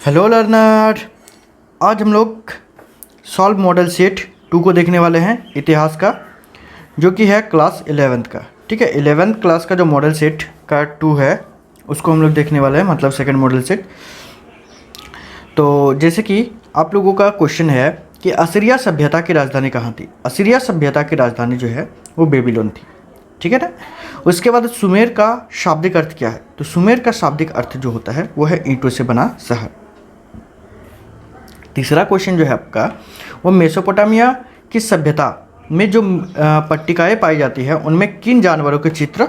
Hello learner. आज हम लोग सॉल्व मॉडल सेट 2 को देखने वाले हैं, इतिहास का, जो कि है क्लास 11th का। ठीक है, 11th क्लास का जो मॉडल सेट का 2 है उसको हम लोग देखने वाले हैं, मतलब सेकंड मॉडल सेट। तो जैसे कि आप लोगों का क्वेश्चन है कि असीरिया सभ्यता की राजधानी कहाँ थी। असीरिया सभ्यता की राजधानी जो है वो बेबीलोन थी। ठीक है ना। उसके बाद सुमेर का शाब्दिक अर्थ क्या है? तो सुमेर का शाब्दिक अर्थ जो होता है वो है ईंटों से बना शहर। तीसरा क्वेश्चन जो है आपका वो मेसोपोटामिया की सभ्यता में जो पट्टिकाएँ पाई जाती है उनमें किन जानवरों के चित्र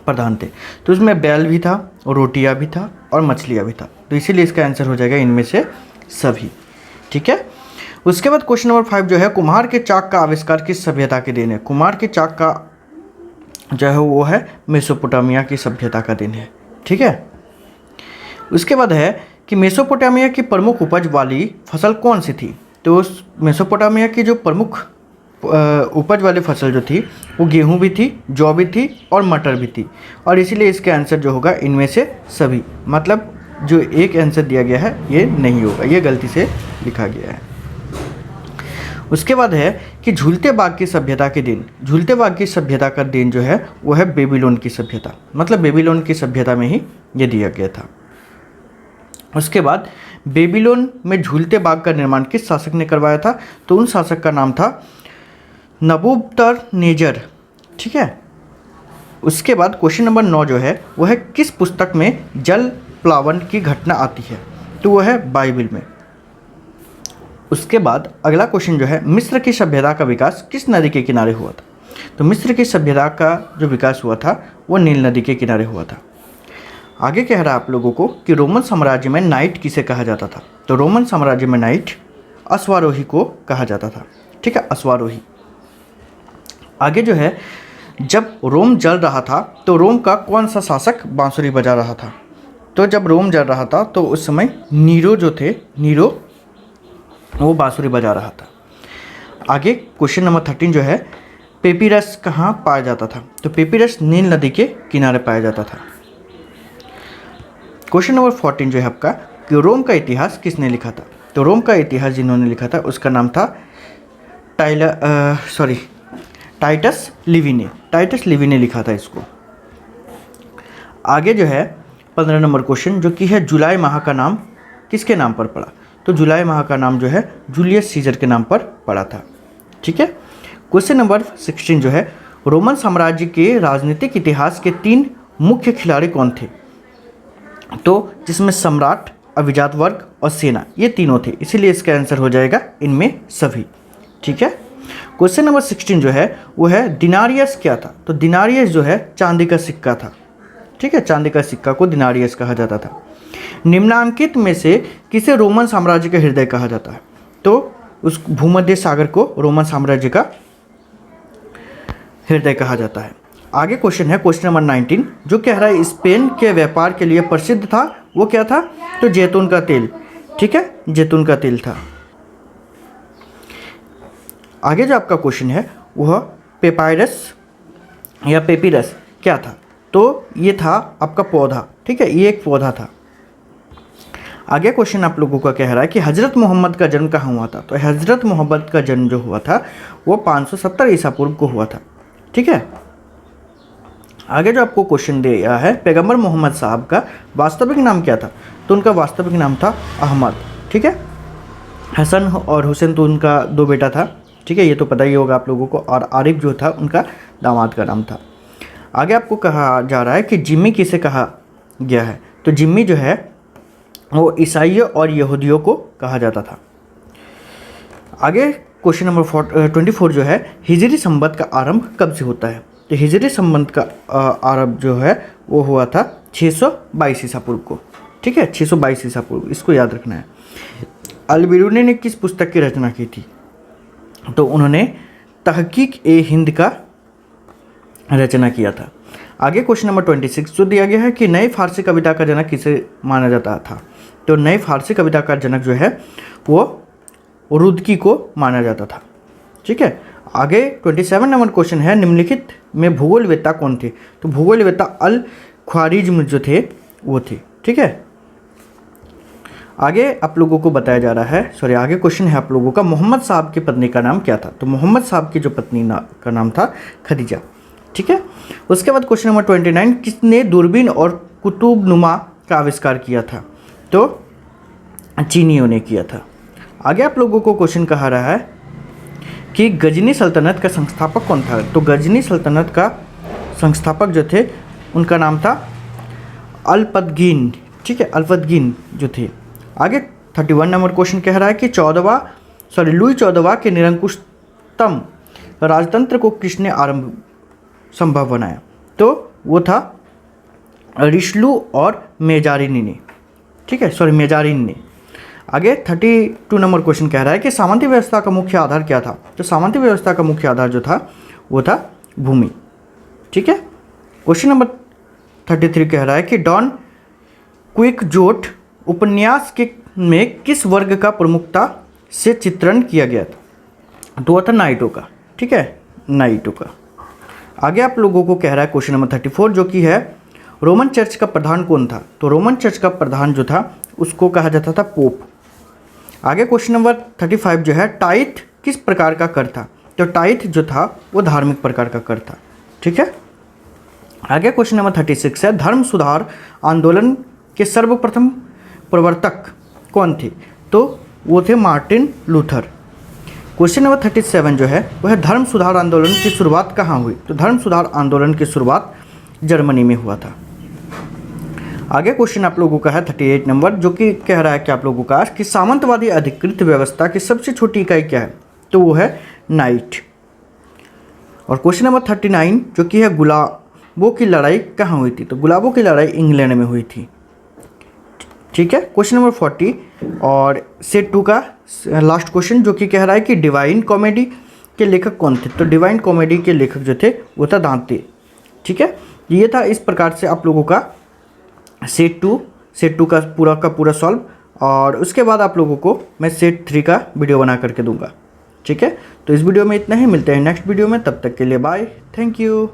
प्रधान थे? तो उसमें बैल भी था, रोटियां भी था और मछलियां भी था। तो इसीलिए इसका आंसर हो जाएगा इनमें से सभी। ठीक है। उसके बाद क्वेश्चन नंबर 5 जो है कुम्हार के चाक का आविष्कार किस सभ्यता के दिन है? कुम्हार के चाक का जो है वो है मेसोपोटामिया की सभ्यता का दिन है। ठीक है। उसके बाद है कि मेसोपोटामिया की प्रमुख उपज वाली फसल कौन सी थी? तो उस मेसोपोटामिया की जो प्रमुख उपज वाली फसल जो थी वो गेहूं भी थी, जौ भी थी और मटर भी थी। और इसीलिए इसका आंसर जो होगा इनमें से सभी, मतलब जो एक आंसर दिया गया है ये नहीं होगा, ये गलती से लिखा गया है। उसके बाद है कि झूलते बाग की सभ्यता के दिन, झूलते बाग की सभ्यता का दिन जो है वो है बेबीलोन की सभ्यता, मतलब बेबीलोन की सभ्यता में ही ये दिया गया था। उसके बाद बेबीलोन में झूलते बाग का निर्माण किस शासक ने करवाया था? तो उन शासक का नाम था नबूकदनेस्सर। ठीक है। उसके बाद क्वेश्चन नंबर 9 जो है वह है किस पुस्तक में जल प्लावन की घटना आती है? तो वह है बाइबल में। उसके बाद अगला क्वेश्चन जो है मिस्र की सभ्यता का विकास किस नदी के किनारे हुआ था? तो मिस्र की सभ्यता का जो विकास हुआ था वो नील नदी के किनारे हुआ था। आगे कह रहा है आप लोगों को कि रोमन साम्राज्य में नाइट किसे कहा जाता था? तो रोमन साम्राज्य में नाइट अश्वारोही को कहा जाता था। ठीक है, अश्वारोही। आगे जो है जब रोम जल रहा था तो रोम का कौन सा शासक बांसुरी बजा रहा था? तो जब रोम जल रहा था तो उस समय नीरो जो थे, नीरो वो बांसुरी बजा रहा था। आगे क्वेश्चन नंबर 13 जो है पेपिरस कहाँ पाया जाता था? तो पेपिरस नील नदी के किनारे पाया जाता था। क्वेश्चन नंबर 14 जो है आपका कि रोम का इतिहास किसने लिखा था? तो रोम का इतिहास जिन्होंने लिखा था उसका नाम था टाइटस लिवी। टाइटस लिवी ने लिखा था इसको। आगे जो है 15 नंबर क्वेश्चन जो कि है जुलाई माह का नाम किसके नाम पर पड़ा? तो जुलाई माह का नाम जो है जूलियस सीजर के नाम पर पड़ा था। ठीक है। क्वेश्चन नंबर 16 जो है रोमन साम्राज्य के राजनीतिक इतिहास के 3 मुख्य खिलाड़ी कौन थे? तो जिसमें सम्राट, अभिजात वर्ग और सेना, ये तीनों थे, इसीलिए इसका आंसर हो जाएगा इनमें सभी। ठीक है। क्वेश्चन नंबर 16 जो है वो है दिनारियस क्या था? तो दिनारियस जो है चांदी का सिक्का था। ठीक है, चांदी का सिक्का को दिनारियस कहा जाता था। निम्नांकित में से किसे रोमन साम्राज्य का हृदय कहा जाता है? तो उस भूमध्य सागर को रोमन साम्राज्य का हृदय कहा जाता है। आगे क्वेश्चन है क्वेश्चन नंबर 19 जो कह रहा है स्पेन के व्यापार के लिए प्रसिद्ध था, वो क्या था? तो जैतून का तेल। ठीक है, जैतून का तेल था। आगे जो आपका क्वेश्चन है वह पेपायरस या पेपिरस क्या था? तो ये था आपका पौधा। ठीक है, ये एक पौधा था। आगे क्वेश्चन आप लोगों का कह रहा है कि हजरत मोहम्मद का जन्म कहाँ हुआ था? तो हजरत मोहम्मद का जन्म जो हुआ था वो 570 ईसा पूर्व को हुआ था। ठीक है। आगे जो आपको क्वेश्चन दिया है पैगंबर मोहम्मद साहब का वास्तविक नाम क्या था? तो उनका वास्तविक नाम था अहमद। ठीक है। हसन और हुसैन तो उनका 2 बेटा था। ठीक है, ये तो पता ही होगा आप लोगों को। और आरिफ जो था उनका दामाद का नाम था। आगे आपको कहा जा रहा है कि जिम्मी किसे कहा गया है? तो जिम्मी जो है वो ईसाइयों और यहूदियों को कहा जाता था। आगे क्वेश्चन नंबर 24 जो है हिजरी संवत का आरंभ कब से होता है? तो हिजरी संवत का आरंभ जो है वो हुआ था 622 ईसा पूर्व को। ठीक है, 622 ईसा पूर्व, इसको याद रखना है। अल-बिरूनी ने किस पुस्तक की रचना की थी? तो उन्होंने तहकीक ए हिंद का रचना किया था। आगे क्वेश्चन नंबर 26 जो दिया गया है कि नई फारसी कविता का जनक किसे माना जाता था? तो नई फारसी कविता का जनक जो है वो रुदकी को माना जाता था। ठीक है। आगे 27 नंबर क्वेश्चन है निम्नलिखित में भूगोलवेत्ता कौन थे? तो भूगोलवेत्ता अल ख्वारिज्म जो थे वो थे। ठीक है। आगे आप लोगों को बताया जा रहा है, सॉरी आगे क्वेश्चन है आप लोगों का, मोहम्मद साहब की पत्नी का नाम क्या था? तो मोहम्मद साहब की जो पत्नी का नाम था खदीजा। ठीक है, उसके बाद क्वेश्चन नंबर 29, किसने दूरबीन और कुतुबनुमा का आविष्कार किया था? तो चीनियों ने किया था। आगे आप लोगों को क्वेश्चन कहा रहा है कि गजनी सल्तनत का संस्थापक कौन था? तो गजनी सल्तनत का संस्थापक जो थे उनका नाम था अल्पतगीन। ठीक है, अल्पतगीन जो थे। आगे 31 नंबर क्वेश्चन कह रहा है कि लुई 14वां के निरंकुशतम राजतंत्र को किसने आरंभ संभव बनाया? तो वो था रिशलू और मेजारिनी ने। ठीक है, मेजारिन ने। आगे 32 नंबर क्वेश्चन कह रहा है कि सामंती व्यवस्था का मुख्य आधार क्या था? तो सामंती व्यवस्था का मुख्य आधार जो था वो था भूमि। ठीक है, क्वेश्चन नंबर 33 कह रहा है कि डॉन क्विक्सोट उपन्यास में किस वर्ग का प्रमुखता से चित्रण किया गया था? तो वह था नाइटों का। ठीक है, नाइटों का। आगे आप लोगों को कह रहा है क्वेश्चन नंबर 34 जो कि है रोमन चर्च का प्रधान कौन था? तो रोमन चर्च का प्रधान जो था उसको कहा जाता था पोप। आगे क्वेश्चन नंबर 35 जो है टाइथ किस प्रकार का कर था? तो टाइथ जो था वो धार्मिक प्रकार का कर था। ठीक है, आगे क्वेश्चन नंबर 36 है धर्म सुधार आंदोलन के सर्वप्रथम प्रवर्तक कौन थे? तो वो थे मार्टिन लूथर। क्वेश्चन नंबर 37 जो है वह धर्म सुधार आंदोलन की शुरुआत कहाँ हुई? तो धर्म सुधार आंदोलन की शुरुआत जर्मनी में हुआ था। आगे क्वेश्चन आप लोगों का है 38 नंबर जो कि कह रहा है कि आप लोगों का कि सामंतवादी अधिकृत व्यवस्था की सबसे छोटी इकाई क्या है? तो वो है नाइट। और क्वेश्चन नंबर 39 जो कि है गुलाबों की लड़ाई कहाँ हुई थी? तो गुलाबों की लड़ाई इंग्लैंड में हुई थी। ठीक है, क्वेश्चन नंबर 40 और सेट 2 का लास्ट क्वेश्चन जो कि कह रहा है कि डिवाइन कॉमेडी के लेखक कौन थे? तो डिवाइन कॉमेडी के लेखक जो थे वो था दांते। ठीक है, ये था इस प्रकार से आप लोगों का सेट 2 का पूरा सॉल्व। और उसके बाद आप लोगों को मैं सेट 3 का वीडियो बना करके दूंगा। ठीक है, तो इस वीडियो में इतना ही, मिलते हैं नेक्स्ट वीडियो में, तब तक के लिए बाय, थैंक यू।